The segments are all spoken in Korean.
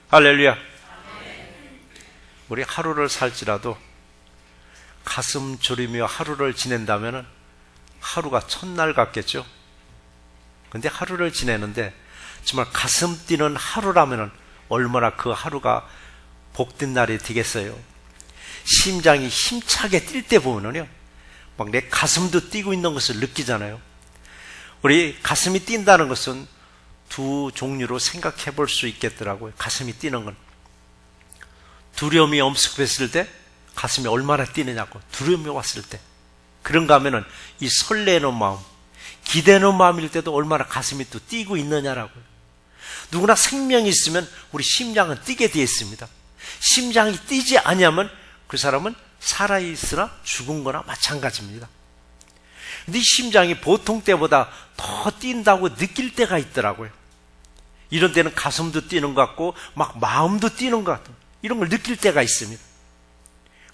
할렐루야. 우리 하루를 살지라도 가슴 졸이며 하루를 지낸다면 하루가 첫날 같겠죠. 근데 하루를 지내는데 정말 가슴 뛰는 하루라면 얼마나 그 하루가 복된 날이 되겠어요. 심장이 힘차게 뛸 때 보면요, 막 내 가슴도 뛰고 있는 것을 느끼잖아요. 우리 가슴이 뛴다는 것은 두 종류로 생각해 볼 수 있겠더라고요. 가슴이 뛰는 건 두려움이 엄습했을 때 가슴이 얼마나 뛰느냐고. 두려움이 왔을 때, 그런가 하면은 이 설레는 마음, 기대는 마음일 때도 얼마나 가슴이 또 뛰고 있느냐라고요. 누구나 생명이 있으면 우리 심장은 뛰게 되어 있습니다. 심장이 뛰지 아니하면 그 사람은 살아있으나 죽은 거나 마찬가지입니다. 근데 이 심장이 보통 때보다 더 뛴다고 느낄 때가 있더라고요. 이런 때는 가슴도 뛰는 것 같고 막 마음도 뛰는 것 같고 이런 걸 느낄 때가 있습니다.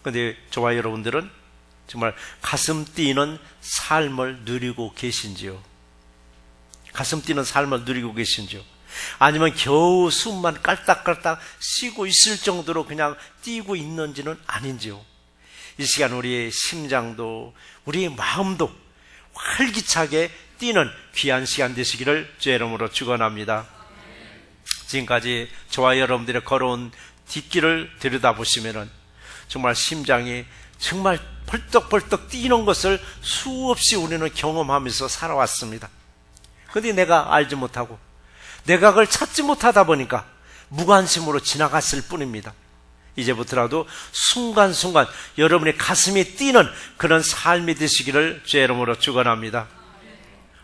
그런데 저와 여러분들은 정말 가슴 뛰는 삶을 누리고 계신지요? 가슴 뛰는 삶을 누리고 계신지요? 아니면 겨우 숨만 깔딱깔딱 쉬고 있을 정도로 그냥 뛰고 있는지는 아닌지요? 이 시간 우리의 심장도 우리의 마음도 활기차게 뛰는 귀한 시간 되시기를 주의 이름으로 축원합니다. 지금까지 저와 여러분들이 걸어온 뒷길을 들여다보시면은 정말 심장이 정말 벌떡벌떡 뛰는 것을 수없이 우리는 경험하면서 살아왔습니다. 그런데 내가 알지 못하고 내가 그걸 찾지 못하다 보니까 무관심으로 지나갔을 뿐입니다. 이제부터라도 순간순간 여러분의 가슴이 뛰는 그런 삶이 되시기를 주의 이름으로 축원합니다.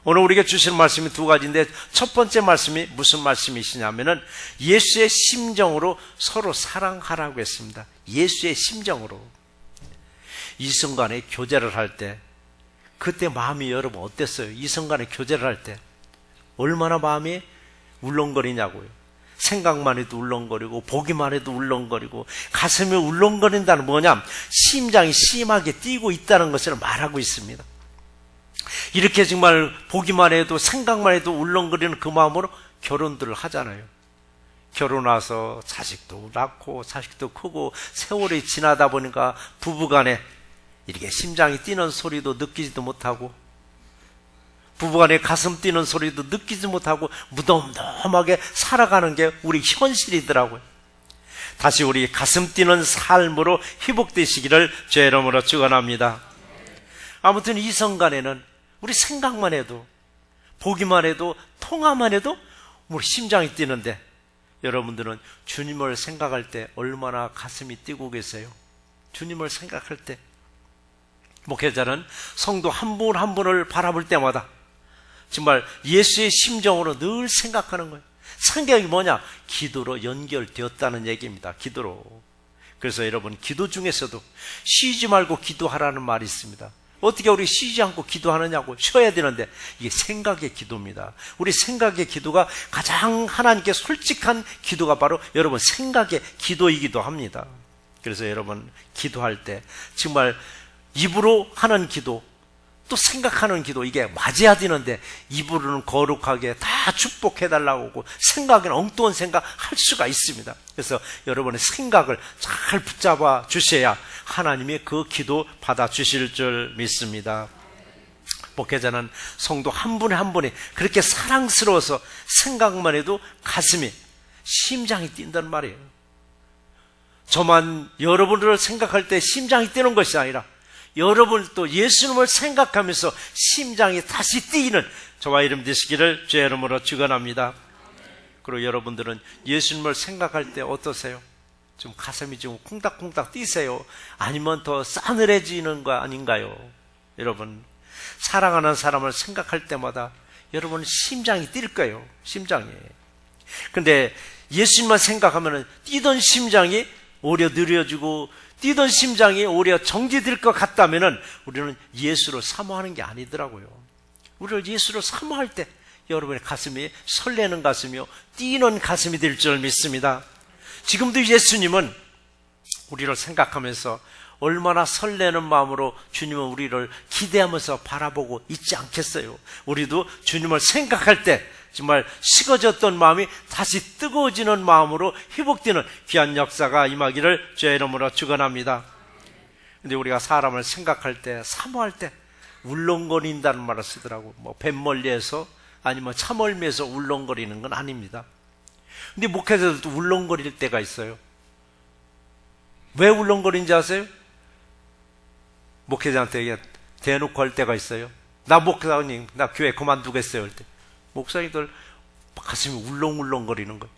오늘 우리에게 주시는 말씀이 두 가지인데 첫 번째 말씀이 무슨 말씀이시냐면은 예수의 심정으로 서로 사랑하라고 했습니다. 예수의 심정으로. 이성간에 교제를 할 때 그때 마음이 여러분 어땠어요? 이성간에 교제를 할 때 얼마나 마음이 울렁거리냐고요. 생각만 해도 울렁거리고 보기만 해도 울렁거리고 가슴이 울렁거린다는 뭐냐? 심장이 심하게 뛰고 있다는 것을 말하고 있습니다. 이렇게 정말 보기만 해도 생각만 해도 울렁거리는 그 마음으로 결혼들을 하잖아요. 결혼해서 자식도 낳고 자식도 크고 세월이 지나다 보니까 부부간에 이렇게 심장이 뛰는 소리도 느끼지도 못하고 부부간에 가슴 뛰는 소리도 느끼지 못하고 무덤덤하게 살아가는 게 우리 현실이더라고요. 다시 우리 가슴 뛰는 삶으로 회복되시기를 주의 이름으로 축원합니다. 아무튼 이성간에는 우리 생각만 해도 보기만 해도 통화만 해도 우리 심장이 뛰는데 여러분들은 주님을 생각할 때 얼마나 가슴이 뛰고 계세요? 주님을 생각할 때 목회자는 성도 한 분 한 분을 바라볼 때마다 정말 예수의 심정으로 늘 생각하는 거예요. 생각이 뭐냐? 기도로 연결되었다는 얘기입니다. 기도로. 그래서 여러분 기도 중에서도 쉬지 말고 기도하라는 말이 있습니다. 어떻게 우리 쉬지 않고 기도하느냐고. 쉬어야 되는데 이게 생각의 기도입니다. 우리 생각의 기도가 가장 하나님께 솔직한 기도가 바로 여러분 생각의 기도이기도 합니다. 그래서 여러분 기도할 때 정말 입으로 하는 기도 또 생각하는 기도 이게 맞아야 되는데 입으로는 거룩하게 다 축복해달라고 하고 생각에는 엉뚱한 생각 할 수가 있습니다. 그래서 여러분의 생각을 잘 붙잡아 주셔야 하나님이 그 기도 받아주실 줄 믿습니다. 목회자는 성도 한 분에 한 분이 그렇게 사랑스러워서 생각만 해도 가슴이 심장이 뛴단 말이에요. 저만 여러분을 생각할 때 심장이 뛰는 것이 아니라 여러분 또 예수님을 생각하면서 심장이 다시 뛰는 저와 이름 되시기를 주의 이름으로 축원합니다. 그리고 여러분들은 예수님을 생각할 때 어떠세요? 좀 가슴이 좀 콩닥콩닥 뛰세요? 아니면 더 싸늘해지는 거 아닌가요? 여러분 사랑하는 사람을 생각할 때마다 여러분 심장이 뛸 거예요. 심장이. 근데 예수님만 생각하면 뛰던 심장이 오히려 느려지고 뛰던 심장이 오히려 정지될 것 같다면 우리는 예수를 사모하는 게 아니더라고요. 우리를 예수를 사모할 때 여러분의 가슴이 설레는 가슴이요 뛰는 가슴이 될 줄 믿습니다. 지금도 예수님은 우리를 생각하면서 얼마나 설레는 마음으로 주님은 우리를 기대하면서 바라보고 있지 않겠어요? 우리도 주님을 생각할 때 정말 식어졌던 마음이 다시 뜨거워지는 마음으로 회복되는 귀한 역사가 임하기를 주의 이름으로 축원합니다. 근데 우리가 사람을 생각할 때, 사모할 때 울렁거린다는 말을 쓰더라고. 뭐 뱃멀리에서 아니면 차멀미에서 울렁거리는 건 아닙니다. 근데 목회자들도 울렁거릴 때가 있어요. 왜 울렁거리는지 아세요? 목회자한테 대놓고 할 때가 있어요. 나 목사님, 나 교회 그만두겠어요. 할 때 목사님들 가슴이 울렁울렁거리는 거예요.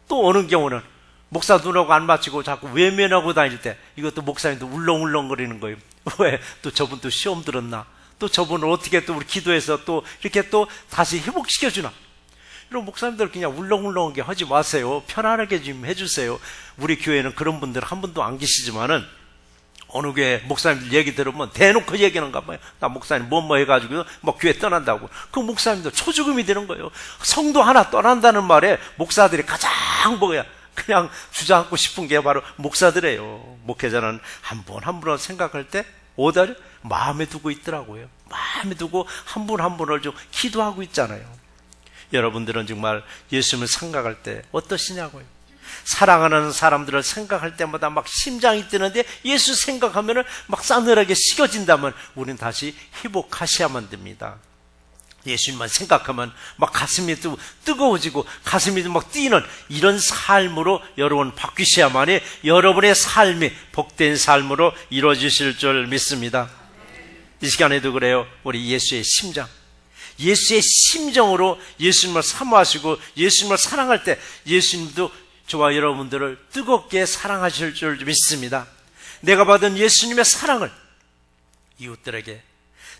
또 어느 경우는 목사 눈하고 안 맞추고 자꾸 외면하고 다닐 때 이것도 목사님도 울렁울렁거리는 거예요. 왜? 또 저분 또 시험 들었나? 또 저분을 어떻게 또 우리 기도해서 또 이렇게 또 다시 회복시켜주나? 이런 목사님들 그냥 울렁울렁하게 하지 마세요. 편안하게 좀 해주세요. 우리 교회는 그런 분들 한 분도 안 계시지만은 어느 교회 목사님들 얘기 들으면 대놓고 얘기하는가 봐요. 나 목사님 뭐 해가지고 뭐 교회 떠난다고. 그 목사님들 초죽음이 되는 거예요. 성도 하나 떠난다는 말에 목사들이 가장 뭐야 그냥 주저앉고 싶은 게 바로 목사들이에요. 목회자는 한 분 한 분을 생각할 때 오다리 마음에 두고 있더라고요. 마음에 두고 한 분 한 분을 좀 기도하고 있잖아요. 여러분들은 정말 예수님을 생각할 때 어떠시냐고요. 사랑하는 사람들을 생각할 때마다 막 심장이 뛰는데 예수 생각하면 막 싸늘하게 식어진다면 우리는 다시 회복하셔야만 됩니다. 예수님만 생각하면 막 가슴이 뜨거워지고 가슴이 막 뛰는 이런 삶으로 여러분 바뀌셔야만이 여러분의 삶이 복된 삶으로 이루어지실 줄 믿습니다. 이 시간에도 그래요. 우리 예수의 심장, 예수의 심정으로 예수님을 사모하시고 예수님을 사랑할 때 예수님도 저와 여러분들을 뜨겁게 사랑하실 줄 믿습니다. 내가 받은 예수님의 사랑을 이웃들에게,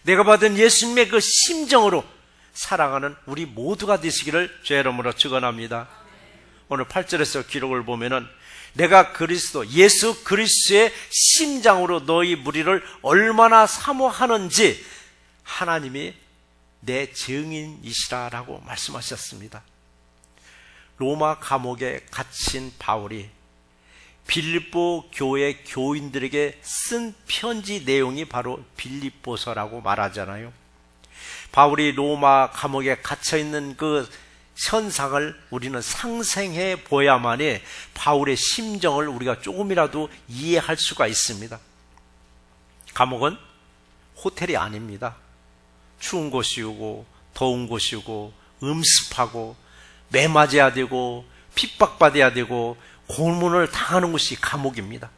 내가 받은 예수님의 그 심정으로 사랑하는 우리 모두가 되시기를 주의 이름으로 축원합니다. 오늘 8절에서 기록을 보면은 내가 그리스도, 예수 그리스도의 심장으로 너희 무리를 얼마나 사모하는지 하나님이 내 증인이시라라고 말씀하셨습니다. 로마 감옥에 갇힌 바울이 빌립보 교회 교인들에게 쓴 편지 내용이 바로 빌립보서라고 말하잖아요. 바울이 로마 감옥에 갇혀있는 그 현상을 우리는 상생해 보야만이 바울의 심정을 우리가 조금이라도 이해할 수가 있습니다. 감옥은 호텔이 아닙니다. 추운 곳이고 더운 곳이고 음습하고 매 맞아야 되고 핍박받아야 되고 고문을 당하는 곳이 감옥입니다.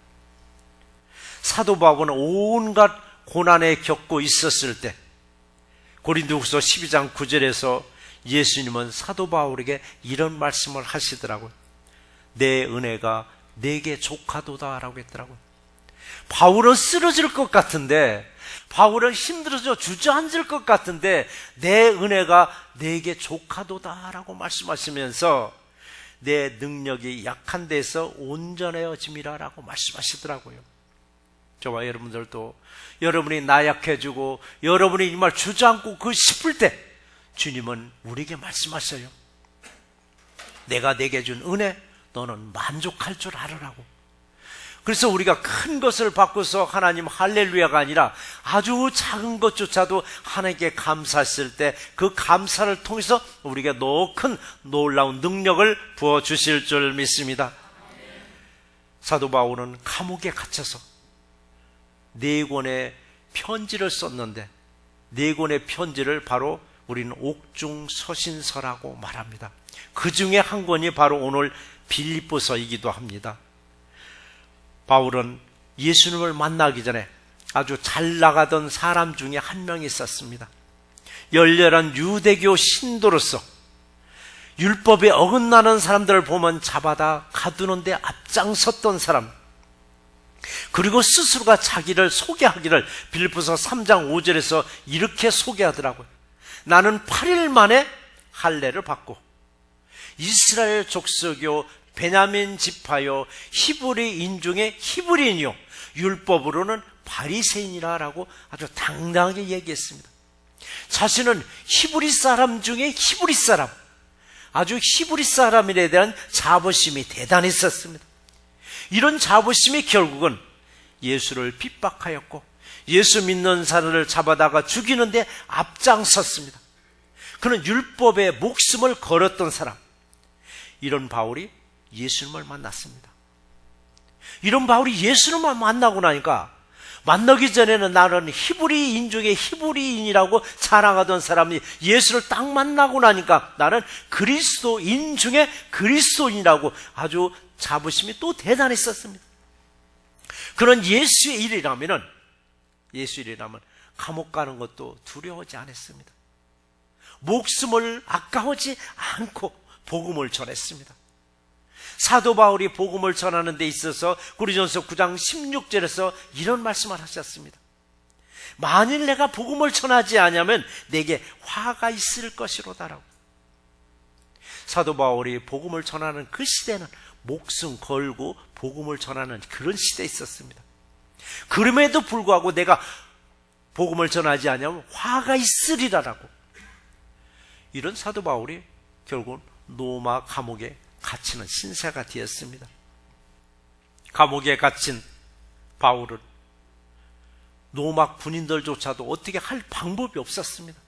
사도 바울은 온갖 고난에 겪고 있었을 때 고린도후서 12장 9절에서 예수님은 사도 바울에게 이런 말씀을 하시더라고요. 내 은혜가 내게 족하도다라고 했더라고요. 바울은 쓰러질 것 같은데, 바울은 힘들어져 주저앉을 것 같은데 내 은혜가 내게 족하도다라고 말씀하시면서 내 능력이 약한 데서 온전해짐이라라고 말씀하시더라고요. 저와 여러분들도 여러분이 나약해지고 여러분이 정말 주저앉고 그 싶을 때 주님은 우리에게 말씀하셔요. 내가 내게 준 은혜 너는 만족할 줄 알으라고. 그래서 우리가 큰 것을 받고서 하나님 할렐루야가 아니라 아주 작은 것조차도 하나님께 감사했을 때 그 감사를 통해서 우리가 더 큰 놀라운 능력을 부어주실 줄 믿습니다. 사도 바울은 감옥에 갇혀서 4권의 편지를 썼는데 4권의 편지를 바로 우리는 옥중서신서라고 말합니다. 그 중에 한 권이 바로 오늘 빌립보서이기도 합니다. 바울은 예수님을 만나기 전에 아주 잘 나가던 사람 중에 한 명이 있었습니다. 열렬한 유대교 신도로서 율법에 어긋나는 사람들을 보면 잡아다 가두는데 앞장섰던 사람, 그리고 스스로가 자기를 소개하기를 빌립보서 3장 5절에서 이렇게 소개하더라고요. 나는 8일 만에 할례를 받고 이스라엘 족속이요 베냐민 지파요 히브리 인중의 히브리인이요 율법으로는 바리새인이라고 아주 당당하게 얘기했습니다. 자신은 히브리 사람 중에 히브리 사람, 아주 히브리 사람에 대한 자부심이 대단했었습니다. 이런 자부심이 결국은 예수를 핍박하였고 예수 믿는 사람을 잡아다가 죽이는데 앞장섰습니다. 그는 율법에 목숨을 걸었던 사람, 이런 바울이 예수님을 만났습니다. 이런 바울이 예수님을 만나고 나니까, 만나기 전에는 나는 히브리인 중에 히브리인이라고 자랑하던 사람이 예수를 딱 만나고 나니까 나는 그리스도인 중에 그리스도인이라고 아주 자부심이 또 대단했었습니다. 그런 예수의 일이라면 감옥 가는 것도 두려워하지 않았습니다. 목숨을 아까워하지 않고 복음을 전했습니다. 사도 바울이 복음을 전하는 데 있어서 고린도전서 9장 16절에서 이런 말씀을 하셨습니다. 만일 내가 복음을 전하지 않으면 내게 화가 있을 것이로다라고. 사도 바울이 복음을 전하는 그 시대는 목숨 걸고 복음을 전하는 그런 시대에 있었습니다. 그럼에도 불구하고 내가 복음을 전하지 않으면 화가 있으리라라고. 이런 사도 바울이 결국 로마 감옥에 갇히는 신세가 되었습니다. 감옥에 갇힌 바울은 로마 군인들조차도 어떻게 할 방법이 없었습니다.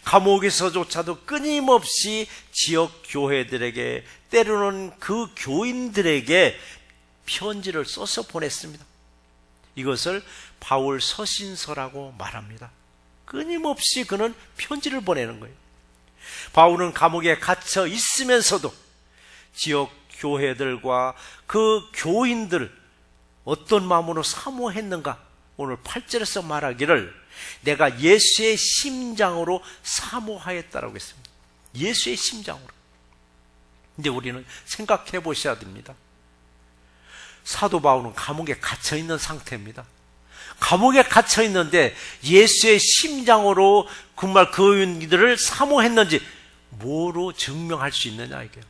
감옥에서조차도 끊임없이 지역 교회들에게, 때로는 그 교인들에게 편지를 써서 보냈습니다. 이것을 바울 서신서라고 말합니다. 끊임없이 그는 편지를 보내는 거예요. 바울은 감옥에 갇혀 있으면서도 지역 교회들과 그 교인들을 어떤 마음으로 사모했는가? 오늘 8절에서 말하기를 내가 예수의 심장으로 사모하였다라고 했습니다. 예수의 심장으로. 근데 우리는 생각해 보셔야 됩니다. 사도 바울은 감옥에 갇혀 있는 상태입니다. 감옥에 갇혀 있는데 예수의 심장으로 정말 교인들을 사모했는지 뭐로 증명할 수 있느냐 이게요.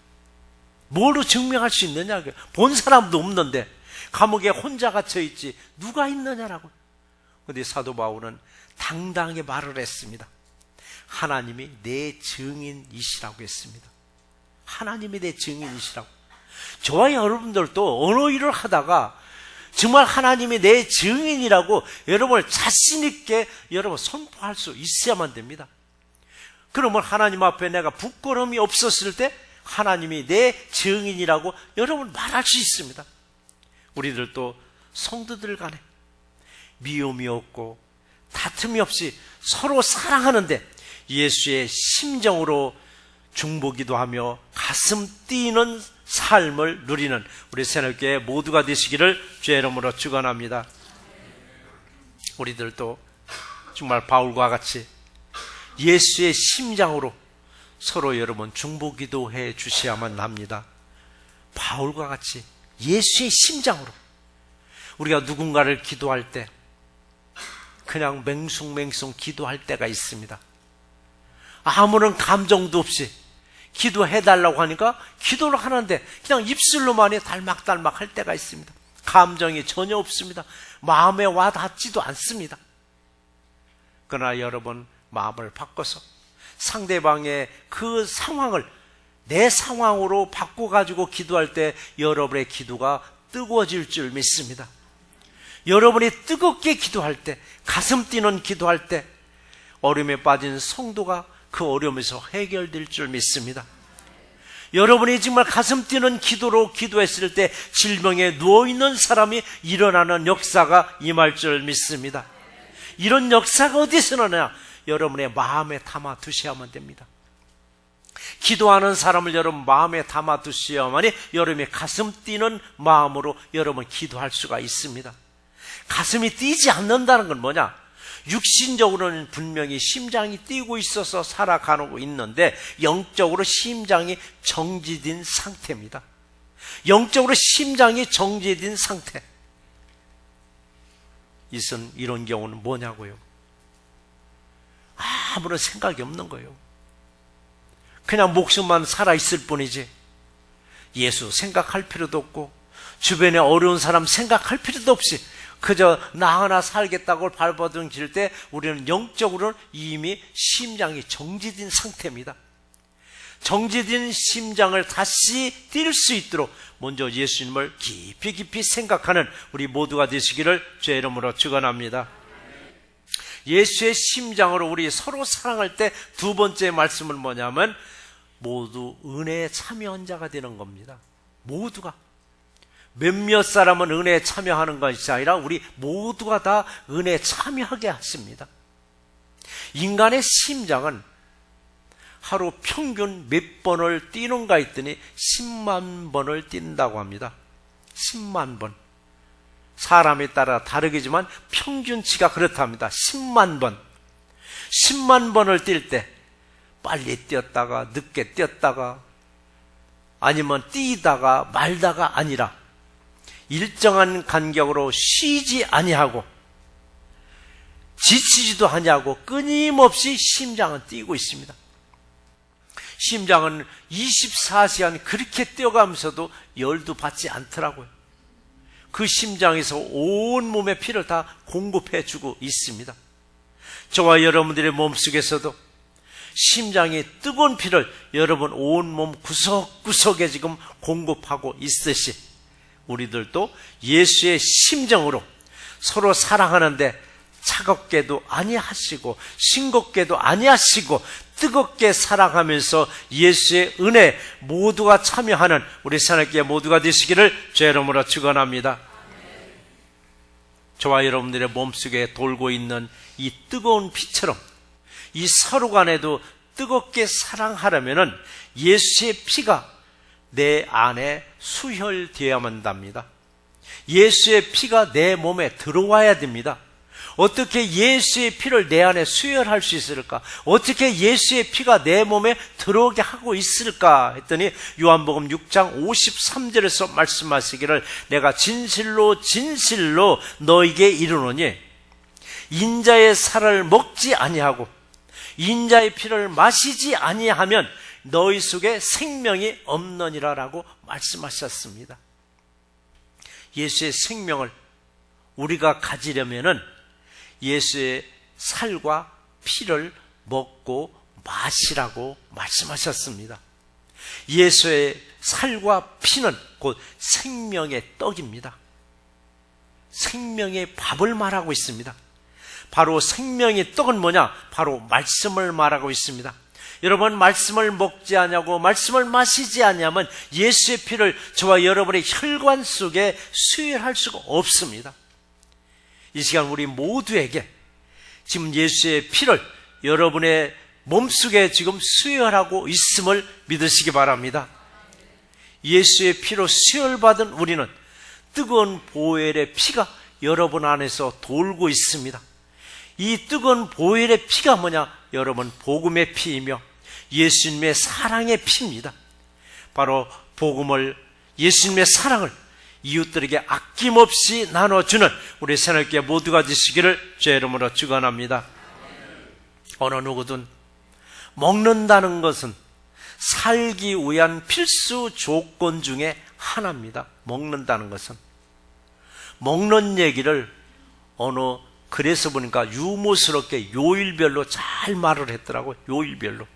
뭐로 증명할 수 있느냐 이게요. 본 사람도 없는데 감옥에 혼자 갇혀 있지 누가 있느냐라고. 그런데 사도 바울은 당당하게 말을 했습니다. 하나님이 내 증인이시라고 했습니다. 하나님이 내 증인이시라고. 저와 여러분들도 어느 일을 하다가 정말 하나님이 내 증인이라고 여러분을 자신 있게 여러분 선포할 수 있어야만 됩니다. 그러면 하나님 앞에 내가 부끄러움이 없었을 때 하나님이 내 증인이라고 여러분 말할 수 있습니다. 우리들도 성도들 간에 미움이 없고 다툼이 없이 서로 사랑하는데 예수의 심정으로 중보기도 하며 가슴 뛰는 삶을 누리는 우리 새롭게 모두가 되시기를 주의 이름으로 축원합니다. 우리들도 정말 바울과 같이 예수의 심장으로 서로 여러분 중보기도 해 주셔야만 합니다. 바울과 같이 예수의 심장으로 우리가 누군가를 기도할 때 그냥 맹숭맹숭 기도할 때가 있습니다. 아무런 감정도 없이 기도해달라고 하니까 기도를 하는데 그냥 입술로만이 달막달막 할 때가 있습니다. 감정이 전혀 없습니다. 마음에 와닿지도 않습니다. 그러나 여러분 마음을 바꿔서 상대방의 그 상황을 내 상황으로 바꿔가지고 기도할 때 여러분의 기도가 뜨거워질 줄 믿습니다. 여러분이 뜨겁게 기도할 때, 가슴 뛰는 기도할 때 어려움에 빠진 성도가 그 어려움에서 해결될 줄 믿습니다. 여러분이 정말 가슴 뛰는 기도로 기도했을 때 질병에 누워있는 사람이 일어나는 역사가 임할 줄 믿습니다. 이런 역사가 어디서 나냐? 여러분의 마음에 담아 두셔야만 됩니다. 기도하는 사람을 여러분 마음에 담아 두셔야만이 여러분의 가슴 뛰는 마음으로 여러분 기도할 수가 있습니다. 가슴이 뛰지 않는다는 건 뭐냐? 육신적으로는 분명히 심장이 뛰고 있어서 살아가고 있는데 영적으로 심장이 정지된 상태입니다. 영적으로 심장이 정지된 상태. 이런 경우는 뭐냐고요? 아무런 생각이 없는 거예요. 그냥 목숨만 살아있을 뿐이지 예수 생각할 필요도 없고 주변에 어려운 사람 생각할 필요도 없이 그저 나 하나 살겠다고 발버둥 칠 때 우리는 영적으로는 이미 심장이 정지된 상태입니다. 정지된 심장을 다시 뛸 수 있도록 먼저 예수님을 깊이 깊이 생각하는 우리 모두가 되시기를 주의 이름으로 축원합니다. 예수의 심장으로 우리 서로 사랑할 때 두 번째 말씀은 뭐냐면 모두 은혜에 참여한 자가 되는 겁니다. 모두가. 몇몇 사람은 은혜에 참여하는 것이 아니라 우리 모두가 다 은혜에 참여하게 하십니다. 인간의 심장은 하루 평균 몇 번을 뛰는가 했더니 10만 번을 뛴다고 합니다. 10만 번. 사람에 따라 다르겠지만 평균치가 그렇답니다. 10만 번. 10만 번을 뛸 때 빨리 뛰었다가 늦게 뛰었다가 아니면 뛰다가 말다가 아니라 일정한 간격으로 쉬지 아니하고 지치지도 아니하고 끊임없이 심장은 뛰고 있습니다. 심장은 24시간 그렇게 뛰어가면서도 열도 받지 않더라고요. 그 심장에서 온 몸의 피를 다 공급해주고 있습니다. 저와 여러분들의 몸속에서도 심장이 뜨거운 피를 여러분 온 몸 구석구석에 지금 공급하고 있듯이 우리들도 예수의 심정으로 서로 사랑하는데 차갑게도 아니하시고 싱겁게도 아니하시고 뜨겁게 사랑하면서 예수의 은혜 모두가 참여하는 우리 새롭게 모두가 되시기를 주의 이름으로 축원합니다. 저와 여러분들의 몸속에 돌고 있는 이 뜨거운 피처럼 이 서로 간에도 뜨겁게 사랑하려면 예수의 피가 내 안에 수혈되어야만 합니다. 예수의 피가 내 몸에 들어와야 됩니다. 어떻게 예수의 피를 내 안에 수혈할 수 있을까? 어떻게 예수의 피가 내 몸에 들어오게 하고 있을까? 했더니 요한복음 6장 53절에서 말씀하시기를 내가 진실로 진실로 너에게 이르노니 인자의 살을 먹지 아니하고 인자의 피를 마시지 아니하면 너희 속에 생명이 없느니라 라고 말씀하셨습니다. 예수의 생명을 우리가 가지려면은 예수의 살과 피를 먹고 마시라고 말씀하셨습니다. 예수의 살과 피는 곧 생명의 떡입니다. 생명의 밥을 말하고 있습니다. 바로 생명의 떡은 뭐냐? 바로 말씀을 말하고 있습니다. 여러분, 말씀을 먹지 아니하고 말씀을 마시지 아니하면 예수의 피를 저와 여러분의 혈관 속에 수혈할 수가 없습니다. 이 시간 우리 모두에게 지금 예수의 피를 여러분의 몸속에 지금 수혈하고 있음을 믿으시기 바랍니다. 예수의 피로 수혈받은 우리는 뜨거운 보혈의 피가 여러분 안에서 돌고 있습니다. 이 뜨거운 보혈의 피가 뭐냐? 여러분, 복음의 피이며 예수님의 사랑의 피입니다. 바로 복음을, 예수님의 사랑을 이웃들에게 아낌없이 나눠주는 우리 새롭게 모두가 되시기를 주의 이름으로 축원합니다. 어느 누구든 먹는다는 것은 살기 위한 필수 조건 중에 하나입니다. 먹는다는 것은. 먹는 얘기를 어느 글에서 보니까 유머스럽게 요일별로 잘 말을 했더라고요. 요일별로.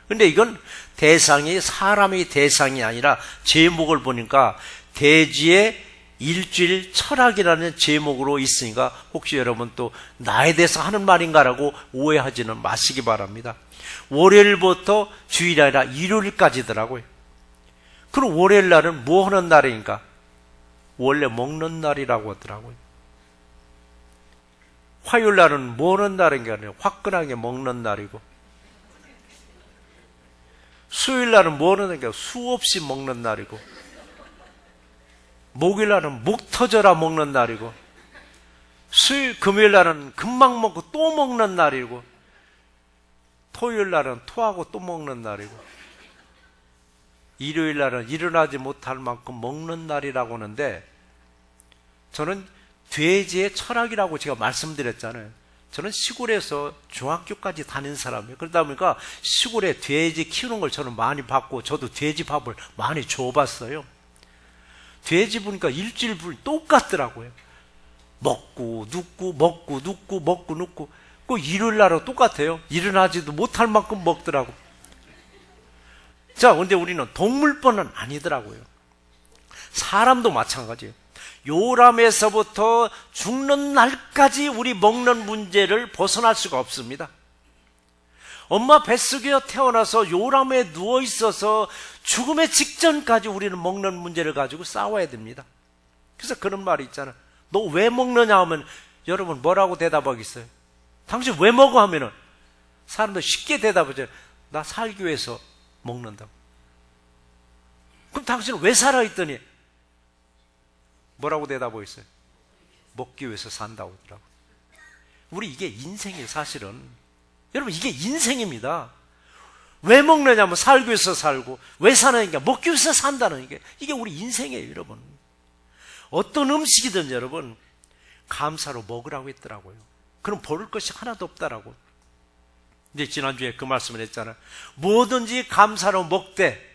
근데 이건 대상이 사람의 대상이 아니라 제목을 보니까 대지의 일주일 철학이라는 제목으로 있으니까 혹시 여러분 또 나에 대해서 하는 말인가라고 오해하지는 마시기 바랍니다. 월요일부터 주일이 아니라 일요일까지더라고요. 그럼 월요일 날은 뭐 하는 날인가? 원래 먹는 날이라고 하더라고요. 화요일 날은 뭐 하는 날인가? 화끈하게 먹는 날이고, 수요일 날은 뭐 하는 날인가? 수없이 먹는 날이고, 목요일 날은 목 터져라 먹는 날이고, 금요일 날은 금방 먹고 또 먹는 날이고, 토요일 날은 토하고 또 먹는 날이고, 일요일 날은 일어나지 못할 만큼 먹는 날이라고 하는데, 저는 돼지의 철학이라고 제가 말씀드렸잖아요. 저는 시골에서 중학교까지 다닌 사람이에요. 그러다 보니까 시골에 돼지 키우는 걸 저는 많이 봤고, 저도 돼지 밥을 많이 줘봤어요. 돼지 보니까 일주일 분이 똑같더라고요. 먹고 눕고 먹고 눕고 먹고 눕고. 그 일요일 날하고 똑같아요. 일어나지도 못할 만큼 먹더라고. 자, 근데 우리는 동물뿐은 아니더라고요. 사람도 마찬가지예요. 요람에서부터 죽는 날까지 우리 먹는 문제를 벗어날 수가 없습니다. 엄마 뱃속에 태어나서 요람에 누워 있어서 죽음의 직전까지 우리는 먹는 문제를 가지고 싸워야 됩니다. 그래서 그런 말이 있잖아요. 너 왜 먹느냐 하면 여러분 뭐라고 대답하겠어요? 당신 왜 먹어 하면은 사람들 쉽게 대답하죠. 나 살기 위해서 먹는다고. 그럼 당신은 왜 살아 있더니 뭐라고 대답하겠어요? 먹기 위해서 산다고 하더라고요. 우리 이게 인생이에요, 사실은. 여러분, 이게 인생입니다. 왜 먹느냐면 살기 위해서 살고, 왜 사느냐? 먹기 위해서 산다는 이게 우리 인생이에요, 여러분. 어떤 음식이든 여러분, 감사로 먹으라고 했더라고요. 그럼 버릴 것이 하나도 없다라고. 근데 지난주에 그 말씀을 했잖아요. 뭐든지 감사로 먹되,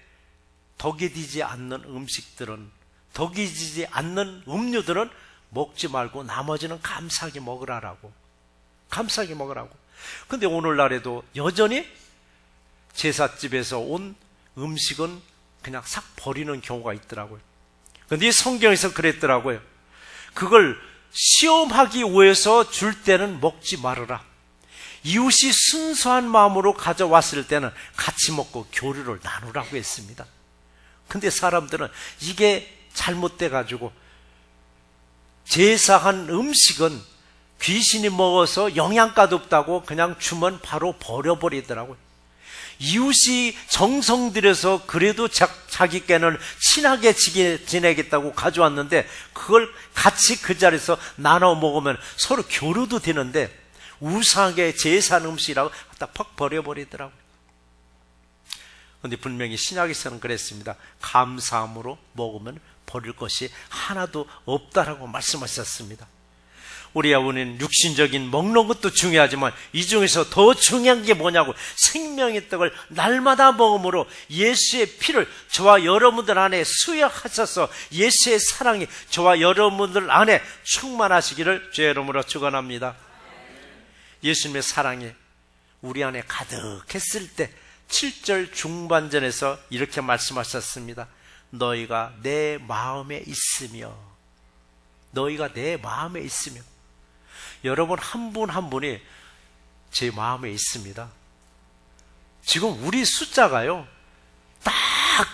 덕이 지지 않는 음식들은, 덕이 지지 않는 음료들은 먹지 말고 나머지는 감사하게 먹으라라고. 감사하게 먹으라고. 근데 오늘날에도 여전히 제삿집에서 온 음식은 그냥 싹 버리는 경우가 있더라고요. 근데 이 성경에서 그랬더라고요. 그걸 시험하기 위해서 줄 때는 먹지 말아라. 이웃이 순수한 마음으로 가져왔을 때는 같이 먹고 교류를 나누라고 했습니다. 근데 사람들은 이게 잘못돼가지고 제사한 음식은 귀신이 먹어서 영양가도 없다고 그냥 주면 바로 버려버리더라고요. 이웃이 정성 들여서 그래도 자기께는 친하게 지내겠다고 가져왔는데 그걸 같이 그 자리에서 나눠 먹으면 서로 교류도 되는데 우상하게 제사한 음식이라고 갖다 퍽 버려버리더라고요. 그런데 분명히 신약에서는 그랬습니다. 감사함으로 먹으면 버릴 것이 하나도 없다라고 말씀하셨습니다. 우리 아버지는 육신적인 먹는 것도 중요하지만 이 중에서 더 중요한 게 뭐냐고, 생명의 떡을 날마다 먹음으로 예수의 피를 저와 여러분들 안에 수여하셔서 예수의 사랑이 저와 여러분들 안에 충만하시기를 주의 이름으로 축원합니다. 예수님의 사랑이 우리 안에 가득했을 때 7절 중반전에서 이렇게 말씀하셨습니다. 너희가 내 마음에 있으며, 너희가 내 마음에 있으며. 여러분 한 분 한 분이 제 마음에 있습니다. 지금 우리 숫자가요, 딱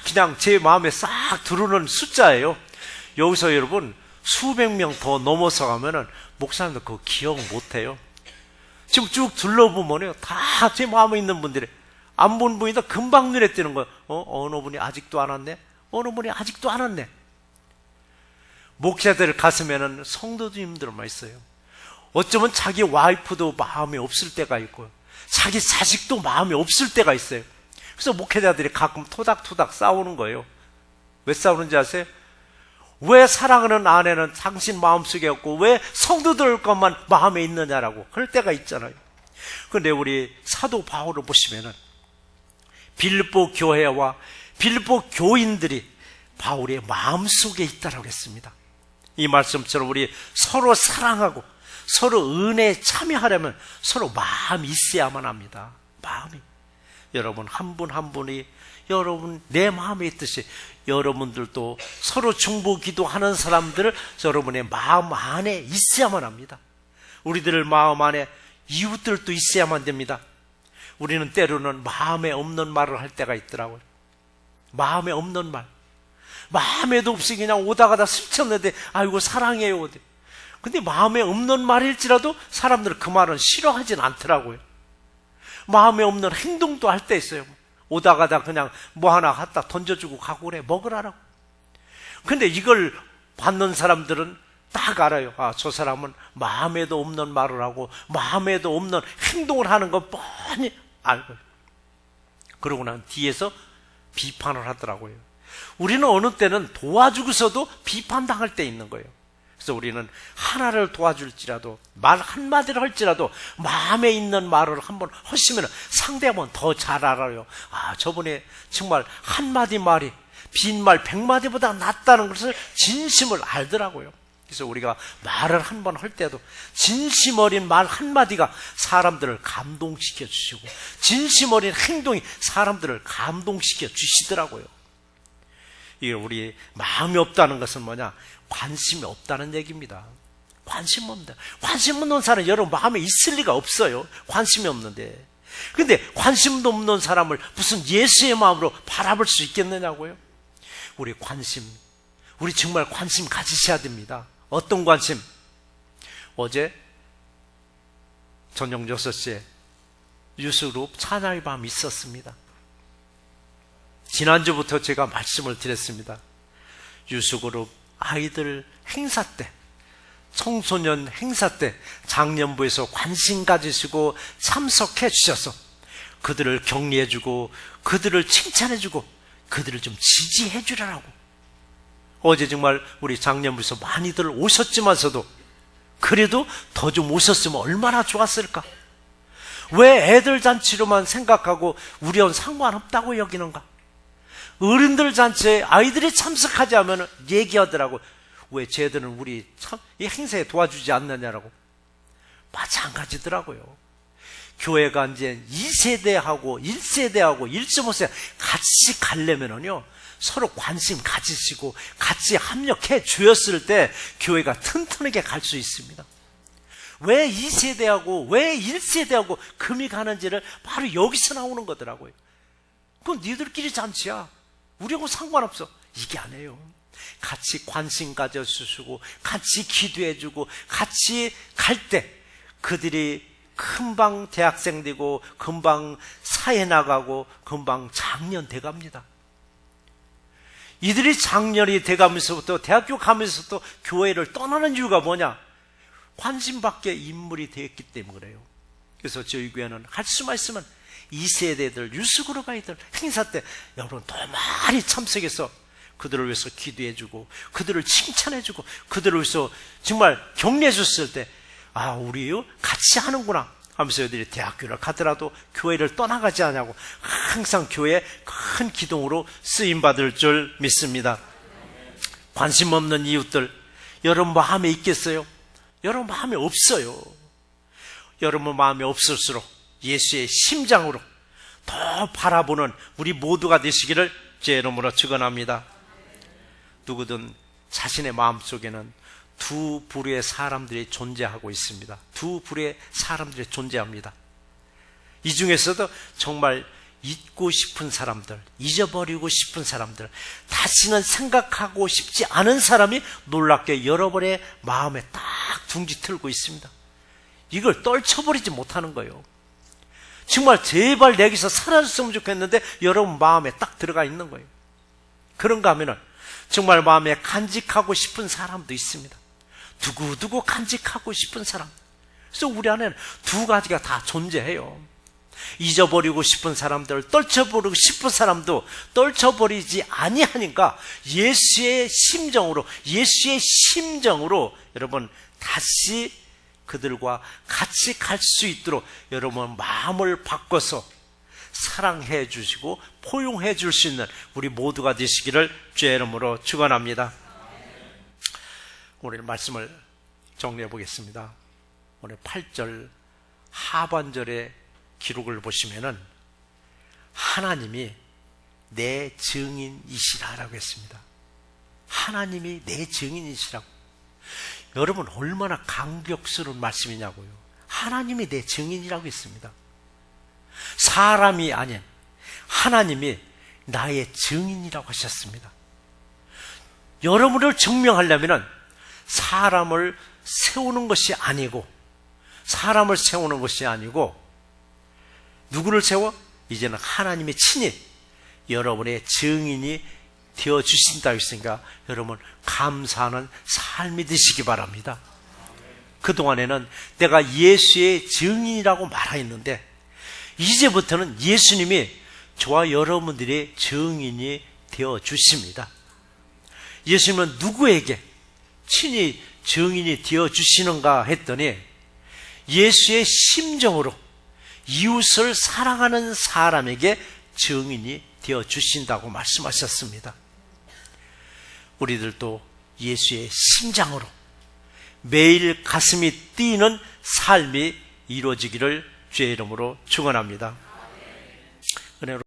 그냥 제 마음에 싹 들어오는 숫자예요. 여기서 여러분 수백 명 더 넘어서 가면은 목사님도 그거 기억 못해요. 지금 쭉 둘러보면요, 다 제 마음에 있는 분들이, 안 본 분이다 금방 눈에 띄는 거예요. 어느 분이 아직도 안 왔네? 어느 분이 아직도 안 왔네? 목사들 가슴에는 성도님들만 있어요. 어쩌면 자기 와이프도 마음에 없을 때가 있고요, 자기 자식도 마음에 없을 때가 있어요. 그래서 목회자들이 가끔 토닥토닥 싸우는 거예요. 왜 싸우는지 아세요? 왜 사랑하는 아내는 당신 마음속에 없고 왜 성도들 것만 마음에 있느냐라고 그럴 때가 있잖아요. 그런데 우리 사도 바울을 보시면은 빌립보 교회와 빌립보 교인들이 바울의 마음속에 있다라고 했습니다. 이 말씀처럼 우리 서로 사랑하고 서로 은혜에 참여하려면 서로 마음이 있어야만 합니다. 마음이. 여러분 한 분 한 분이 여러분 내 마음에 있듯이 여러분들도 서로 중보 기도하는 사람들을 여러분의 마음 안에 있어야만 합니다. 우리들 마음 안에 이웃들도 있어야만 됩니다. 우리는 때로는 마음에 없는 말을 할 때가 있더라고요. 마음에 없는 말. 마음에도 없이 그냥 오다 가다 스쳤는데 아이고 사랑해요. 근데 마음에 없는 말일지라도 사람들은 그 말은 싫어하진 않더라고요. 마음에 없는 행동도 할 때 있어요. 오다 가다 그냥 뭐 하나 갖다 던져주고 가고 그래, 먹으라라고. 근데 이걸 받는 사람들은 딱 알아요. 아, 저 사람은 마음에도 없는 말을 하고 마음에도 없는 행동을 하는 거 뻔히 알고. 그러고 난 뒤에서 비판을 하더라고요. 우리는 어느 때는 도와주고서도 비판당할 때 있는 거예요. 그래서 우리는 하나를 도와줄지라도 말 한마디를 할지라도 마음에 있는 말을 한번 하시면 상대하면 더 잘 알아요. 아, 저분이 정말 한마디 말이 빈말 100마디보다 낫다는 것을 진심을 알더라고요. 그래서 우리가 말을 한번 할 때도 진심 어린 말 한마디가 사람들을 감동시켜 주시고 진심 어린 행동이 사람들을 감동시켜 주시더라고요. 이게 우리 마음이 없다는 것은 뭐냐? 관심이 없다는 얘기입니다. 관심 없다. 관심 없는 사람 여러분 마음에 있을 리가 없어요. 관심이 없는데. 근데 관심도 없는 사람을 무슨 예수의 마음으로 바라볼 수 있겠느냐고요? 우리 정말 관심 가지셔야 됩니다. 어떤 관심? 어제 저녁 6시에 유스그룹 찬양의 밤이 있었습니다. 지난주부터 제가 말씀을 드렸습니다. 유스그룹 아이들 행사 때, 청소년 행사 때 장년부에서 관심 가지시고 참석해 주셔서 그들을 격려해 주고 그들을 칭찬해 주고 그들을 좀 지지해 주라고. 어제 정말 우리 장년부에서 많이들 오셨지만서도 그래도 더 좀 오셨으면 얼마나 좋았을까? 왜 애들 잔치로만 생각하고 우리와는 상관없다고 여기는가? 어른들 잔치에 아이들이 참석하지 않으면 얘기하더라고. 왜 쟤들은 우리 참 이 행사에 도와주지 않느냐라고. 마찬가지더라고요. 교회가 이제 2세대하고 1세대하고 1.5세대 같이 가려면은요, 서로 관심 가지시고 같이 합력해 주었을 때 교회가 튼튼하게 갈 수 있습니다. 왜 2세대하고 왜 1세대하고 금이 가는지를 바로 여기서 나오는 거더라고요. 그건 니들끼리 잔치야. 우리하고 상관없어. 이게 아니에요. 같이 관심 가져주시고 같이 기도해주고 같이 갈 때 그들이 금방 대학생 되고 금방 사회 나가고 금방 장년 돼갑니다. 이들이 장년이 돼가면서부터 대학교 가면서부터 교회를 떠나는 이유가 뭐냐? 관심밖에 인물이 되었기 때문에 그래요. 그래서 저희 교회는 할 수만 있으면 2세대들, 유스그룹 아이들 행사 때 여러분 더 많이 참석해서 그들을 위해서 기도해주고 그들을 칭찬해주고 그들을 위해서 정말 격려해줬을 때 아, 우리 같이 하는구나 하면서 애들이 대학교를 가더라도 교회를 떠나가지 않냐고 항상 교회에 큰 기둥으로 쓰임받을 줄 믿습니다. 관심 없는 이웃들 여러분 마음에 있겠어요? 여러분 마음에 없어요. 여러분 마음에 없을수록 예수의 심장으로 더 바라보는 우리 모두가 되시기를 제 이름으로 축원합니다. 누구든 자신의 마음속에는 두 부류의 사람들이 존재하고 있습니다. 두 부류의 사람들이 존재합니다. 이 중에서도 정말 잊고 싶은 사람들, 잊어버리고 싶은 사람들, 다시는 생각하고 싶지 않은 사람이 놀랍게 여러분의 마음에 딱 둥지 틀고 있습니다. 이걸 떨쳐버리지 못하는 거예요. 정말 제발 내게서 사라졌으면 좋겠는데 여러분 마음에 딱 들어가 있는 거예요. 그런가 하면은 정말 마음에 간직하고 싶은 사람도 있습니다. 두고두고 간직하고 싶은 사람. 그래서 우리 안에는 두 가지가 다 존재해요. 잊어버리고 싶은 사람들, 떨쳐버리고 싶은 사람도 떨쳐버리지 아니하니까 예수의 심정으로 여러분 다시 그들과 같이 갈 수 있도록 여러분 마음을 바꿔서 사랑해 주시고 포용해 줄 수 있는 우리 모두가 되시기를 주의 이름으로 축원합니다. 오늘 말씀을 정리해 보겠습니다. 오늘 8절 하반절의 기록을 보시면은 하나님이 내 증인이시라라고 했습니다. 하나님이 내 증인이시라고. 여러분 얼마나 감격스러운 말씀이냐고요. 하나님이 내 증인이라고 했습니다. 사람이 아닌 하나님이 나의 증인이라고 하셨습니다. 여러분을 증명하려면 사람을 세우는 것이 아니고 누구를 세워? 이제는 하나님의 친히 여러분의 증인이 되어주신다 했으니까 여러분 감사하는 삶이 되시기 바랍니다. 그동안에는 내가 예수의 증인이라고 말했는데 이제부터는 예수님이 저와 여러분들의 증인이 되어주십니다. 예수님은 누구에게 친히 증인이 되어주시는가 했더니 예수의 심정으로 이웃을 사랑하는 사람에게 증인이 되어주신다고 말씀하셨습니다. 우리들도 예수의 심장으로 매일 가슴이 뛰는 삶이 이루어지기를 주의 이름으로 축원합니다.